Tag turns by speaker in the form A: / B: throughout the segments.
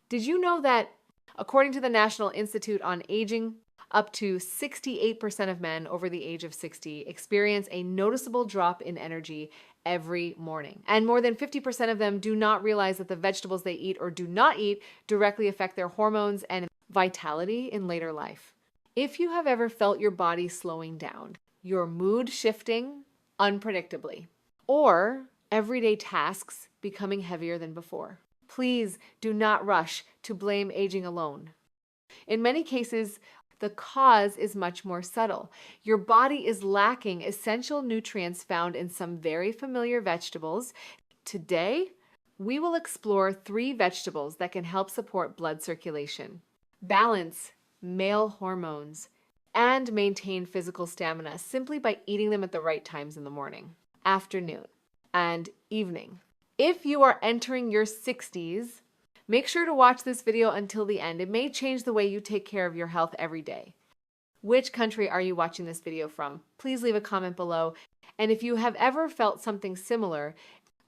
A: Did you know that, according to the National Institute on Aging, up to 68% of men over the age of 60 experience a noticeable drop in energy every morning. And more than 50% of them do not realize that the vegetables they eat or do not eat directly affect their hormones and vitality in later life. If you have ever felt your body slowing down, your mood shifting unpredictably, or everyday tasks becoming heavier than before, please do not rush to blame aging alone. In many cases, the cause is much more subtle. Your body is lacking essential nutrients found in some very familiar vegetables. Today, we will explore 3 vegetables that can help support blood circulation, balance male hormones, and maintain physical stamina simply by eating them at the right times in the morning, afternoon, and evening. If you are entering your 60s, make sure to watch this video until the end. It may change the way you take care of your health every day. Which country are you watching this video from? Please leave a comment below. And if you have ever felt something similar,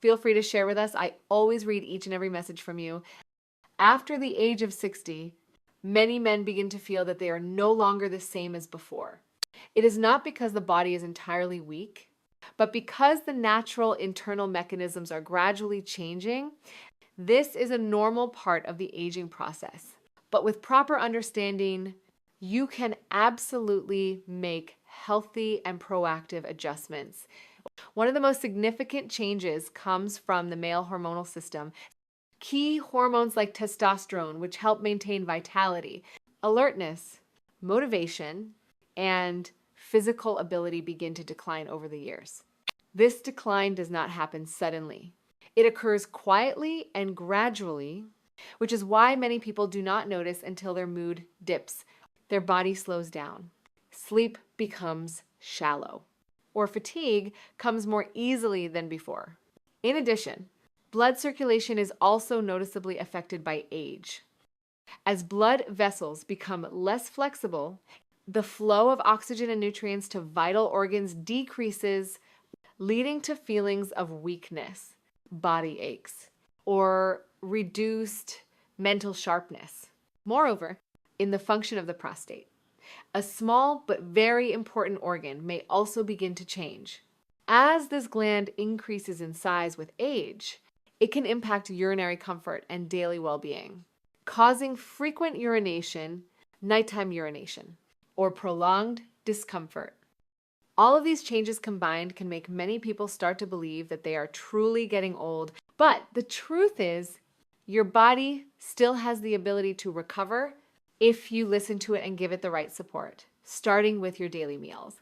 A: feel free to share with us. I always read each and every message from you. After the age of 60, many men begin to feel that they are no longer the same as before. It is not because the body is entirely weak, but because the natural internal mechanisms are gradually changing. This is a normal part of the aging process, but with proper understanding, you can absolutely make healthy and proactive adjustments. One of the most significant changes comes from the male hormonal system. Key hormones like testosterone, which help maintain vitality, alertness, motivation, and physical ability begin to decline over the years. This decline does not happen suddenly. It occurs quietly and gradually, which is why many people do not notice until their mood dips, their body slows down, sleep becomes shallow, or fatigue comes more easily than before. In addition, blood circulation is also noticeably affected by age. As blood vessels become less flexible, the flow of oxygen and nutrients to vital organs decreases, leading to feelings of weakness, body aches, or reduced mental sharpness. Moreover, in the function of the prostate, a small but very important organ may also begin to change. As this gland increases in size with age, it can impact urinary comfort and daily well-being, causing frequent urination, nighttime urination, or prolonged discomfort. All of these changes combined can make many people start to believe that they are truly getting old. But the truth is, your body still has the ability to recover if you listen to it and give it the right support, starting with your daily meals.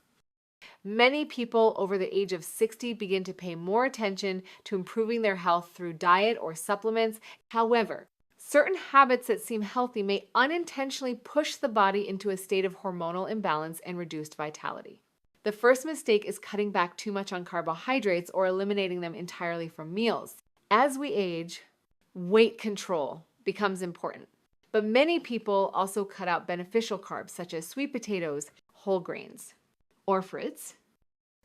A: Many people over the age of 60 begin to pay more attention to improving their health through diet or supplements. However, certain habits that seem healthy may unintentionally push the body into a state of hormonal imbalance and reduced vitality. The first mistake is cutting back too much on carbohydrates or eliminating them entirely from meals. As we age, weight control becomes important. But many people also cut out beneficial carbs such as sweet potatoes, whole grains, or fruits.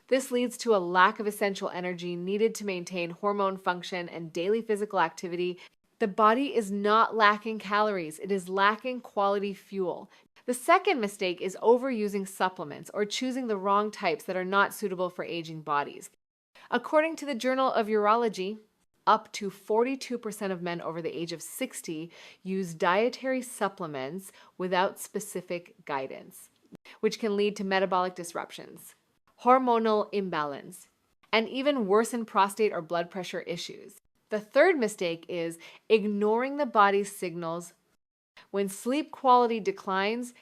A: This leads to a lack of essential energy needed to maintain hormone function and daily physical activity. The body is not lacking calories, it is lacking quality fuel. The second mistake is overusing supplements or choosing the wrong types that are not suitable for aging bodies. According to the Journal of Urology, up to 42% of men over the age of 60 use dietary supplements without specific guidance, which can lead to metabolic disruptions, hormonal imbalance, and even worsen prostate or blood pressure issues. The third mistake is ignoring the body's signals. When sleep quality declines,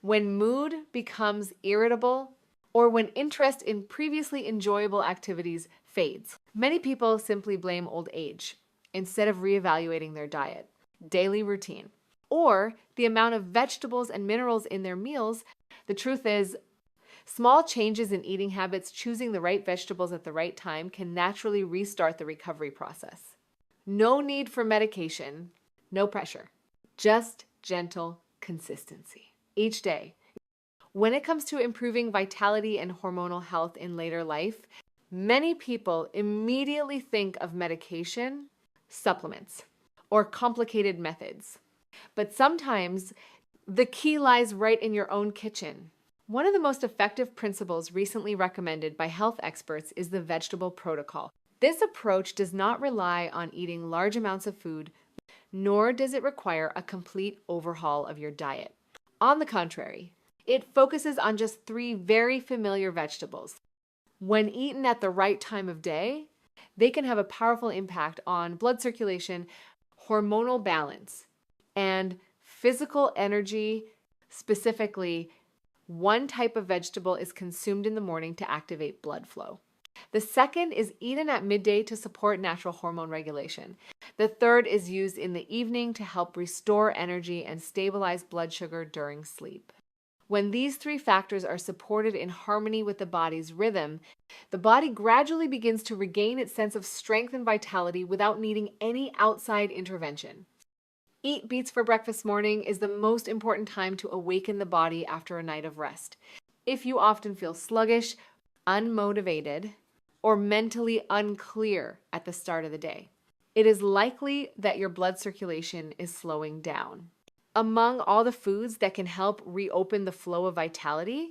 A: when mood becomes irritable, or when interest in previously enjoyable activities fades. Many people simply blame old age instead of reevaluating their diet, daily routine, or the amount of vegetables and minerals in their meals. The truth is, small changes in eating habits, choosing the right vegetables at the right time, can naturally restart the recovery process. No need for medication, no pressure, just gentle consistency each day. When it comes to improving vitality and hormonal health in later life, many people immediately think of medication, supplements, or complicated methods. But sometimes the key lies right in your own kitchen. One of the most effective principles recently recommended by health experts is the vegetable protocol. This approach does not rely on eating large amounts of food, nor does it require a complete overhaul of your diet. On the contrary, it focuses on just three very familiar vegetables. When eaten at the right time of day, they can have a powerful impact on blood circulation, hormonal balance, and physical energy. Specifically, one type of vegetable is consumed in the morning to activate blood flow. The second is eaten at midday to support natural hormone regulation. The third is used in the evening to help restore energy and stabilize blood sugar during sleep. When these three factors are supported in harmony with the body's rhythm, the body gradually begins to regain its sense of strength and vitality without needing any outside intervention. Eat beets for breakfast morning is the most important time to awaken the body after a night of rest. If you often feel sluggish, unmotivated, or mentally unclear at the start of the day, it is likely that your blood circulation is slowing down. Among all the foods that can help reopen the flow of vitality,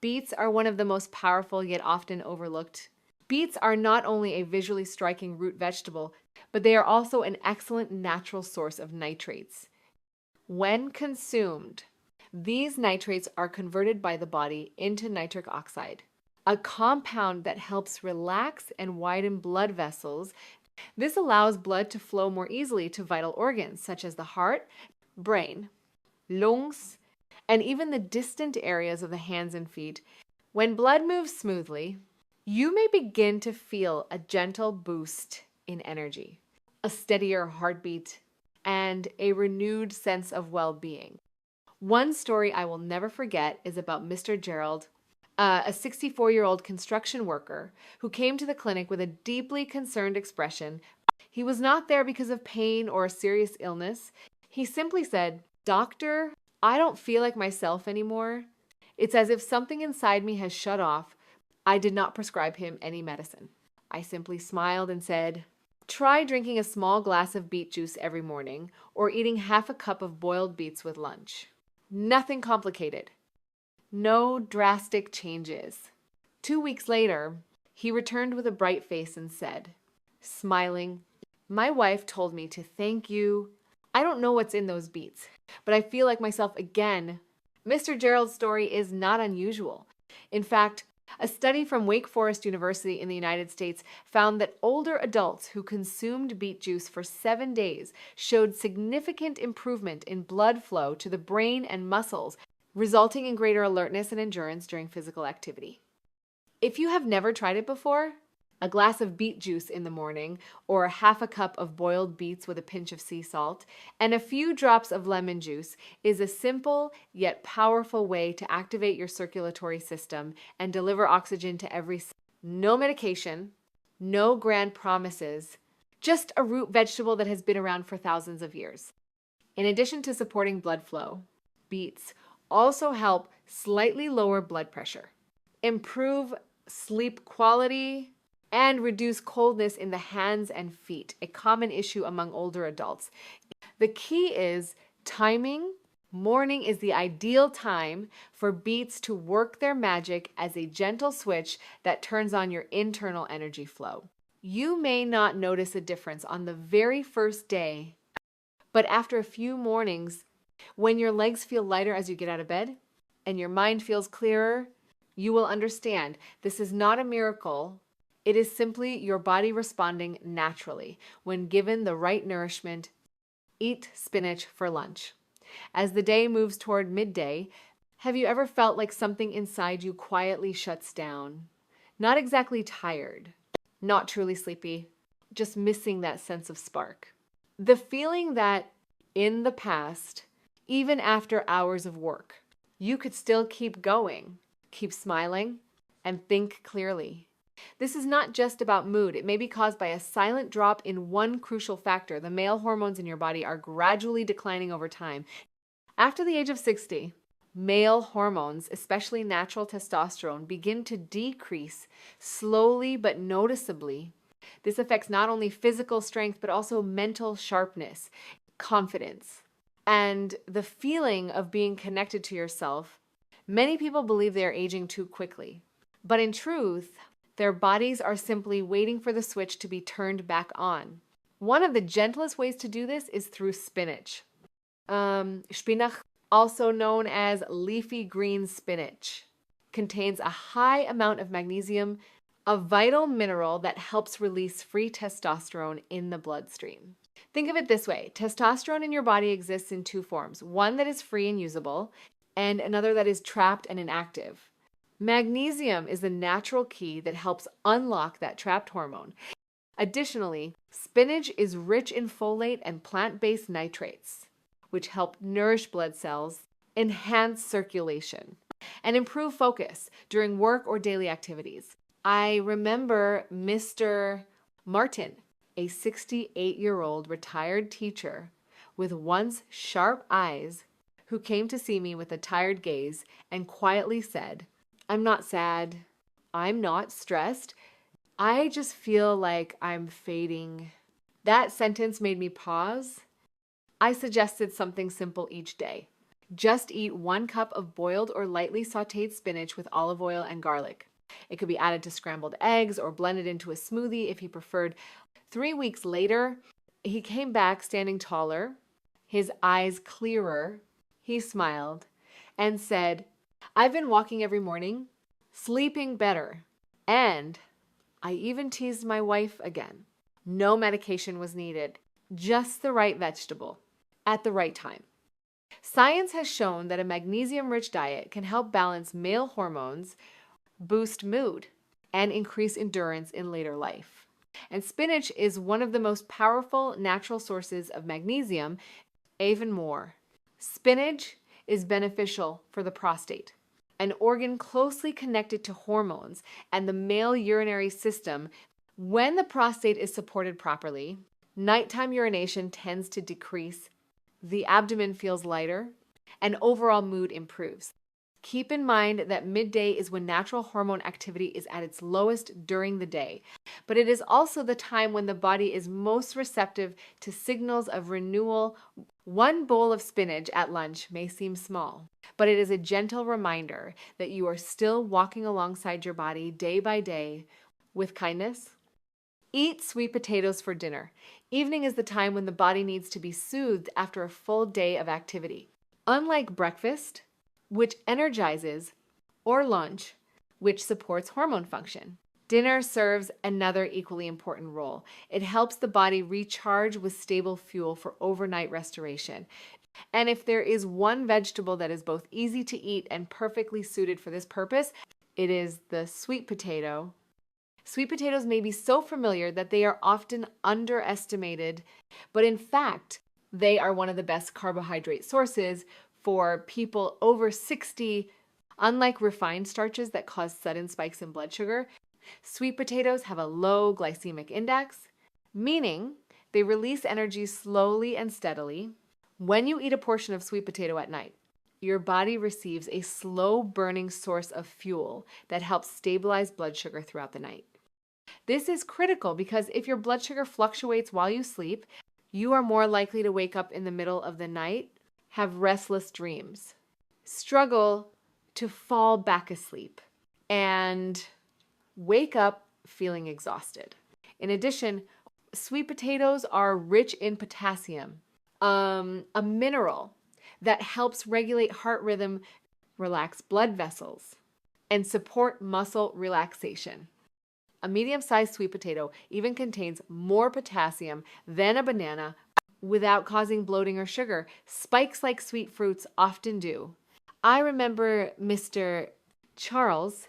A: beets are one of the most powerful yet often overlooked. Beets are not only a visually striking root vegetable, but they are also an excellent natural source of nitrates. When consumed, these nitrates are converted by the body into nitric oxide, a compound that helps relax and widen blood vessels. This allows blood to flow more easily to vital organs such as the heart, brain, lungs, and even the distant areas of the hands and feet. When blood moves smoothly, you may begin to feel a gentle boost in energy, a steadier heartbeat, and a renewed sense of well-being. One story I will never forget is about Mr. Gerald, a 64-year-old construction worker who came to the clinic with a deeply concerned expression. He was not there because of pain or a serious illness. He simply said, "Doctor, I don't feel like myself anymore. It's as if something inside me has shut off." I did not prescribe him any medicine. I simply smiled and said, "Try drinking a small glass of beet juice every morning or eating half a cup of boiled beets with lunch." Nothing complicated. No drastic changes. 2 weeks later, he returned with a bright face and said, smiling, "My wife told me to thank you. I don't know what's in those beets, but I feel like myself again." Mr. Gerald's story is not unusual. In fact, a study from Wake Forest University in the United States found that older adults who consumed beet juice for 7 days showed significant improvement in blood flow to the brain and muscles, resulting in greater alertness and endurance during physical activity. If you have never tried it before, a glass of beet juice in the morning, or half a cup of boiled beets with a pinch of sea salt, and a few drops of lemon juice is a simple yet powerful way to activate your circulatory system and deliver oxygen to every cell. No medication, no grand promises, just a root vegetable that has been around for thousands of years. In addition to supporting blood flow, beets also help slightly lower blood pressure, improve sleep quality, and reduce coldness in the hands and feet, a common issue among older adults. The key is timing. Morning is the ideal time for beets to work their magic as a gentle switch that turns on your internal energy flow. You may not notice a difference on the very first day, but after a few mornings, when your legs feel lighter as you get out of bed and your mind feels clearer, you will understand this is not a miracle. It is simply your body responding naturally when given the right nourishment. Eat spinach for lunch. As the day moves toward midday, have you ever felt like something inside you quietly shuts down? Not exactly tired, not truly sleepy, just missing that sense of spark. The feeling that in the past, even after hours of work, you could still keep going, keep smiling, and think clearly. This is not just about mood. It may be caused by a silent drop in one crucial factor. The male hormones in your body are gradually declining over time. After the age of 60, male hormones, especially natural testosterone, begin to decrease slowly but noticeably. This affects not only physical strength, but also mental sharpness, confidence, and the feeling of being connected to yourself, many people believe they are aging too quickly. But in truth, their bodies are simply waiting for the switch to be turned back on. One of the gentlest ways to do this is through spinach. Spinach, also known as leafy green spinach, contains a high amount of magnesium, a vital mineral that helps release free testosterone in the bloodstream. Think of it this way: testosterone in your body exists in two forms, one that is free and usable, and another that is trapped and inactive. Magnesium is the natural key that helps unlock that trapped hormone. Additionally, spinach is rich in folate and plant-based nitrates, which help nourish blood cells, enhance circulation, and improve focus during work or daily activities. I remember Mr. Martin, a 68-year-old retired teacher with once sharp eyes, who came to see me with a tired gaze and quietly said, "I'm not sad. I'm not stressed. I just feel like I'm fading." That sentence made me pause. I suggested something simple each day. Just eat 1 cup of boiled or lightly sauteed spinach with olive oil and garlic. It could be added to scrambled eggs or blended into a smoothie if he preferred. 3 weeks later, he came back standing taller, his eyes clearer. He smiled and said, "I've been walking every morning, sleeping better, and I even teased my wife again." No medication was needed, just the right vegetable at the right time. Science has shown that a magnesium-rich diet can help balance male hormones, boost mood, and increase endurance in later life. And spinach is one of the most powerful natural sources of magnesium. Even more, spinach is beneficial for the prostate, an organ closely connected to hormones and the male urinary system. When the prostate is supported properly, nighttime urination tends to decrease, the abdomen feels lighter, and overall mood improves. Keep in mind that midday is when natural hormone activity is at its lowest during the day, but it is also the time when the body is most receptive to signals of renewal. 1 bowl of spinach at lunch may seem small, but it is a gentle reminder that you are still walking alongside your body day by day with kindness. Eat sweet potatoes for dinner. Evening is the time when the body needs to be soothed after a full day of activity. Unlike breakfast, which energizes, or lunch, which supports hormone function, dinner serves another equally important role. It helps the body recharge with stable fuel for overnight restoration. And if there is one vegetable that is both easy to eat and perfectly suited for this purpose, it is the sweet potato. Sweet potatoes may be so familiar that they are often underestimated, but in fact, they are one of the best carbohydrate sources for people over 60. Unlike refined starches that cause sudden spikes in blood sugar, sweet potatoes have a low glycemic index, meaning they release energy slowly and steadily. When you eat a portion of sweet potato at night, your body receives a slow-burning source of fuel that helps stabilize blood sugar throughout the night. This is critical because if your blood sugar fluctuates while you sleep, you are more likely to wake up in the middle of the night, have restless dreams, struggle to fall back asleep, and wake up feeling exhausted. In addition, sweet potatoes are rich in potassium, a mineral that helps regulate heart rhythm, relax blood vessels, and support muscle relaxation. A medium-sized sweet potato even contains more potassium than a banana without causing bloating or sugar. Spikes like sweet fruits often do. I remember Mr. Charles,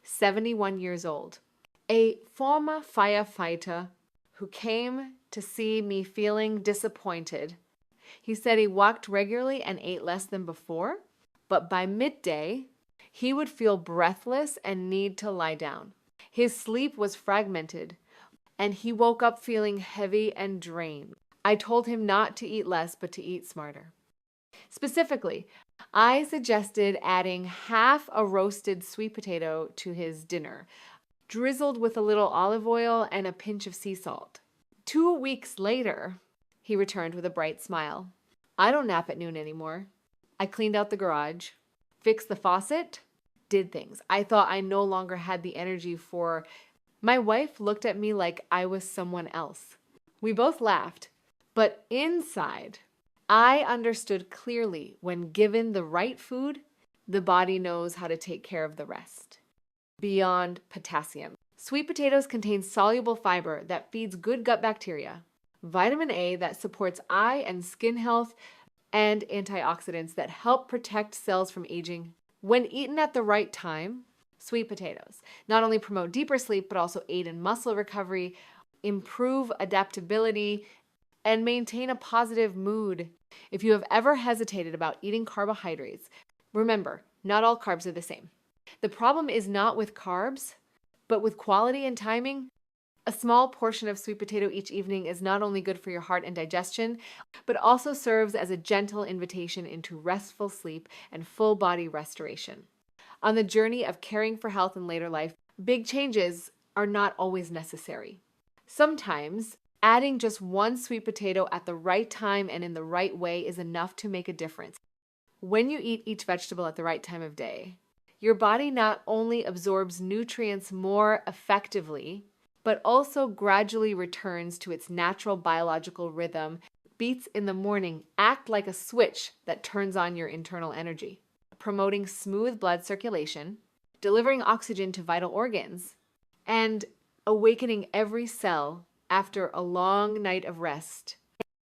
A: 71 years old, a former firefighter who came to see me feeling disappointed. He said he walked regularly and ate less than before, but by midday, he would feel breathless and need to lie down. His sleep was fragmented, and he woke up feeling heavy and drained. I told him not to eat less, but to eat smarter. Specifically, I suggested adding half a roasted sweet potato to his dinner, drizzled with a little olive oil and a pinch of sea salt. 2 weeks later, he returned with a bright smile. I don't nap at noon anymore. I cleaned out the garage, fixed the faucet, did things. I thought I no longer had the energy for. My wife looked at me like I was someone else. We both laughed, but inside, I understood clearly when given the right food, the body knows how to take care of the rest. Beyond potassium. Sweet potatoes contain soluble fiber that feeds good gut bacteria, vitamin A that supports eye and skin health, and antioxidants that help protect cells from aging. When eaten at the right time, sweet potatoes not only promote deeper sleep, but also aid in muscle recovery, improve adaptability, and maintain a positive mood. If you have ever hesitated about eating carbohydrates, remember, not all carbs are the same. The problem is not with carbs, but with quality and timing. A small portion of sweet potato each evening is not only good for your heart and digestion, but also serves as a gentle invitation into restful sleep and full body restoration. On the journey of caring for health in later life, big changes are not always necessary. Sometimes, adding just one sweet potato at the right time and in the right way is enough to make a difference. When you eat each vegetable at the right time of day, your body not only absorbs nutrients more effectively, but also gradually returns to its natural biological rhythm. Beets in the morning act like a switch that turns on your internal energy, promoting smooth blood circulation, delivering oxygen to vital organs, and awakening every cell after a long night of rest.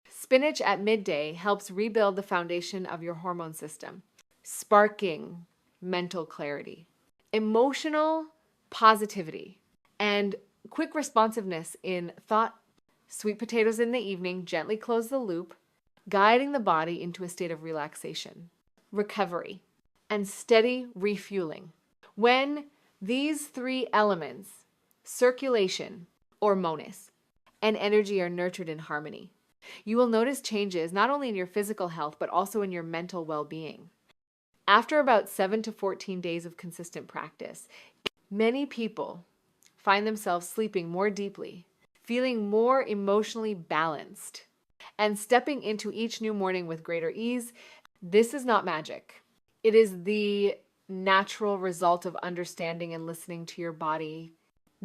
A: Spinach at midday helps rebuild the foundation of your hormone system, sparking mental clarity, emotional positivity, and quick responsiveness in thought. Sweet potatoes in the evening gently close the loop, guiding the body into a state of relaxation, recovery, and steady refueling. When these three elements, circulation, or monas, and energy are nurtured in harmony, you will notice changes not only in your physical health, but also in your mental well-being. After about 7 to 14 days of consistent practice, many people find themselves sleeping more deeply, feeling more emotionally balanced, and stepping into each new morning with greater ease. This is not magic. It is the natural result of understanding and listening to your body.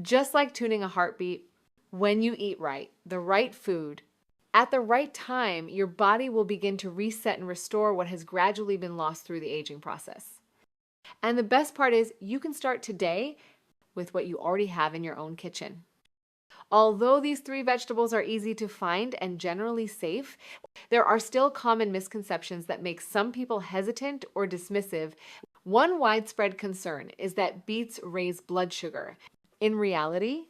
A: Just like tuning a heartbeat, when you eat right, the right food, at the right time, your body will begin to reset and restore what has gradually been lost through the aging process. And the best part is you can start today with what you already have in your own kitchen. Although these three vegetables are easy to find and generally safe, there are still common misconceptions that make some people hesitant or dismissive. One widespread concern is that beets raise blood sugar. In reality,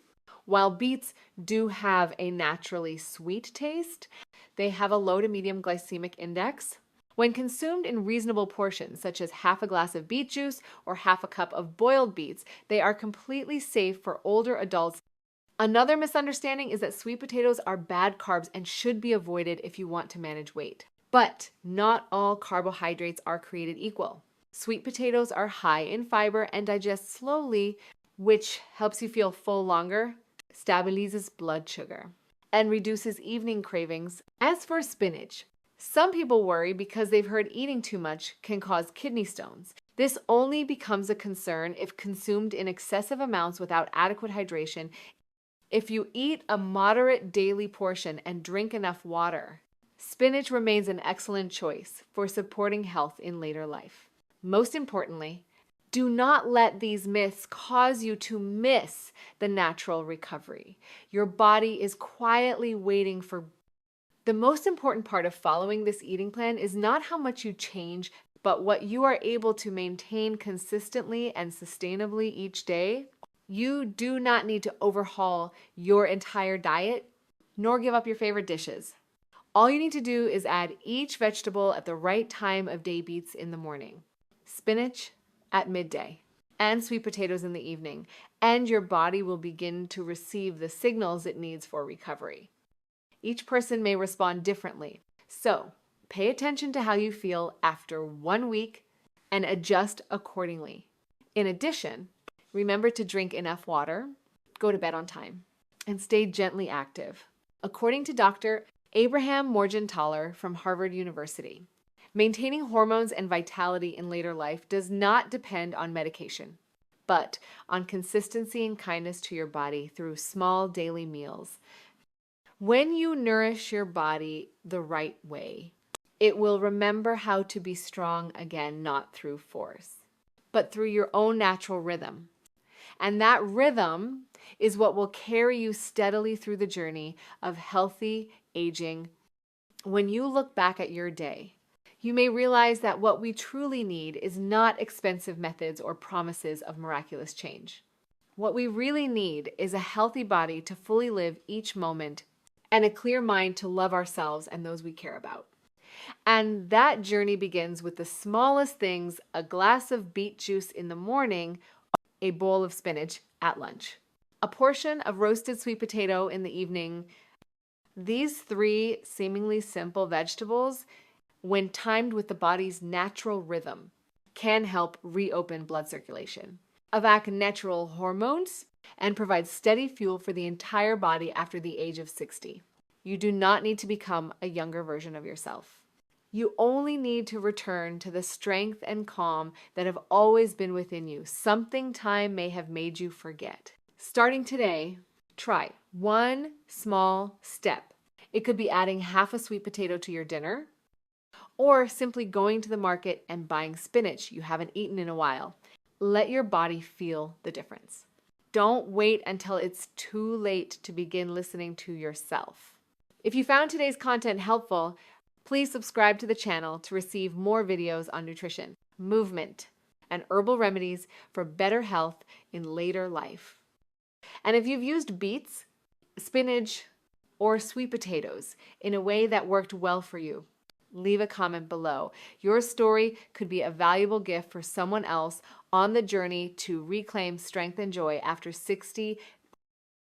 A: while beets do have a naturally sweet taste, they have a low to medium glycemic index. When consumed in reasonable portions, such as half a glass of beet juice or half a cup of boiled beets, they are completely safe for older adults. Another misunderstanding is that sweet potatoes are bad carbs and should be avoided if you want to manage weight. But not all carbohydrates are created equal. Sweet potatoes are high in fiber and digest slowly, which helps you feel full longer, stabilizes blood sugar, and reduces evening cravings. As for spinach, some people worry because they've heard eating too much can cause kidney stones. This only becomes a concern if consumed in excessive amounts without adequate hydration. If you eat a moderate daily portion and drink enough water, spinach remains an excellent choice for supporting health in later life. Most importantly, do not let these myths cause you to miss the natural recovery. Your body is quietly waiting for. The most important part of following this eating plan is not how much you change, but what you are able to maintain consistently and sustainably each day. You do not need to overhaul your entire diet, nor give up your favorite dishes. All you need to do is add each vegetable at the right time of day. Beets in the morning, spinach at midday, and sweet potatoes in the evening, and your body will begin to receive the signals it needs for recovery. Each person may respond differently, so pay attention to how you feel after 1 week and adjust accordingly. In addition, remember to drink enough water, go to bed on time, and stay gently active. According to Dr. Abraham Morgentaler from Harvard University. Maintaining hormones and vitality in later life does not depend on medication, but on consistency and kindness to your body through small daily meals. When you nourish your body the right way, it will remember how to be strong again, not through force, but through your own natural rhythm. And that rhythm is what will carry you steadily through the journey of healthy aging. When you look back at your day, you may realize that what we truly need is not expensive methods or promises of miraculous change. What we really need is a healthy body to fully live each moment and a clear mind to love ourselves and those we care about. And that journey begins with the smallest things: a glass of beet juice in the morning, a bowl of spinach at lunch, a portion of roasted sweet potato in the evening. These three seemingly simple vegetables, when timed with the body's natural rhythm, can help reopen blood circulation, evac natural hormones, and provide steady fuel for the entire body after the age of 60. You do not need to become a younger version of yourself. You only need to return to the strength and calm that have always been within you. Something time may have made you forget. Starting today, try one small step. It could be adding half a sweet potato to your dinner, or simply going to the market and buying spinach you haven't eaten in a while. Let your body feel the difference. Don't wait until it's too late to begin listening to yourself. If you found today's content helpful, please subscribe to the channel to receive more videos on nutrition, movement, and herbal remedies for better health in later life. And if you've used beets, spinach, or sweet potatoes in a way that worked well for you, leave a comment below. Your story could be a valuable gift for someone else on the journey to reclaim strength and joy after 60